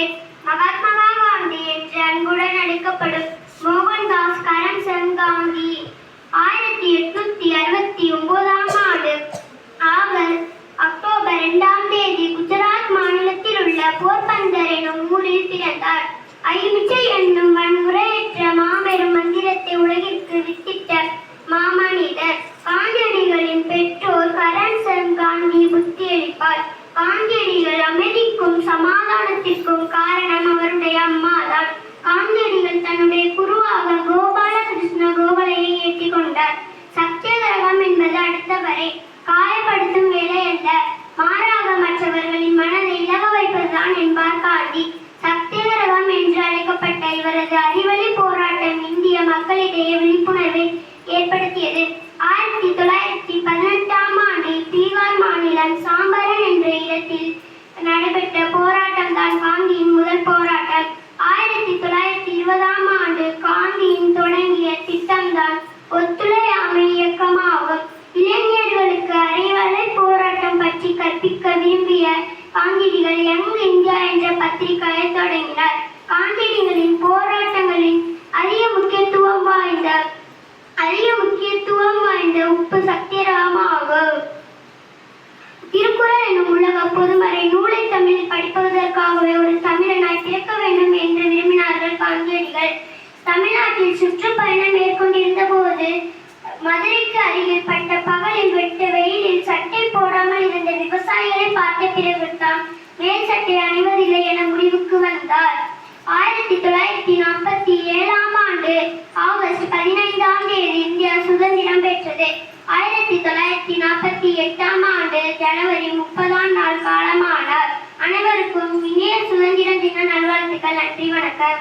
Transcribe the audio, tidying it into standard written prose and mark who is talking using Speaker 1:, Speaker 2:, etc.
Speaker 1: Comrade Mahatma Gandhi என்று அன்புடன் அழைக்கப்படும் மோகன்தாஸ் கரம்சந்த் காந்தி 1869 ஆண்டு அக்டோபர் 2 குஜராத் மாநிலத்தில் உள்ள போர்பந்தர் எனும் ஊரில் பிறந்தார். அகிம்சை என்னும் வன்முறையற்ற மாபெரும் மந்திரத்தை உலகிற்கு வித்திட்ட மாமனிதர். காந்தியடிகளின் பெற்றோர் கரம்சந்த் காந்தி புத்தியளிப்பார். காந்தியடிகள் அமைதிக்கும் சமாதானத்திற்கும் காரணம் அவருடைய அம்மாதான். காந்தியடிகள் தன்னுடைய குருவாக கோபாலகிருஷ்ண கோகலையை ஏற்றிக் கொண்டார். சத்தியகிரகம் என்பது அடுத்தவரை காயப்படுத்தும் வேலை அல்ல, மாறாக மற்றவர்களின் மனதை இலக வைப்பதுதான் என்பார் காந்தி. சத்தியகிரகம் என்று அழைக்கப்பட்ட இவரது அறிவழி போராட்டம் இந்திய மக்களிடையே விழிப்புணர்வை ஏற்படுத்தியது. 1918 ஆண்டில் பீகார் மாநிலம் சாம்பரன் என்ற இடத்தில் நடைபெற்ற போராட்டம் தான் காந்தியின் முதல் போராட்டம். 1920 ஆண்டு காந்தியின் தொடங்கிய திட்டம்தான் ஒத்துழையாமை இயக்கமாகும். இளைஞர்களுக்கு அறிவலை போராட்டம் பற்றி கற்பிக்க விரும்பிய காந்தியடிகள் யங் இந்தியா என்ற பத்திரிகையை தொடங்கினார். காந்தியடிகளின் போராட்டங்களின் அதிக முக்கியத்துவம் வாய்ந்த உப்பு சத்தியகிரகமாகும். திருக்குறள் எனும் உலக பொதுமறை நூலை தமிழில் படிப்பதற்காகவே ஒரு தமிழனாய் பிறக்க வேண்டும் என்று விரும்பினார்கள் காந்தியடிகள். தமிழ்நாட்டில் சுற்றுப்பயணம் மேற்கொண்டிருந்த போது மதுரைக்கு அருகில் பட்ட பகலில் வெட்ட வெயிலில் சட்டை போடாமல் இருந்த விவசாயிகளை பார்த்த பிறகுதான் மேல் சட்டை அணிவதில்லை என முடிவுக்கு வந்தார். 1947 ஆண்டு ஆகஸ்ட் 15 இந்தியா சுதந்திரம் பெற்றது. 1948 ஆண்டு ஜனவரி 30 காலமானார். அனைவருக்கும் இனிய சுதந்திர தின நல்வாழ்த்துக்கள். நன்றி, வணக்கம்.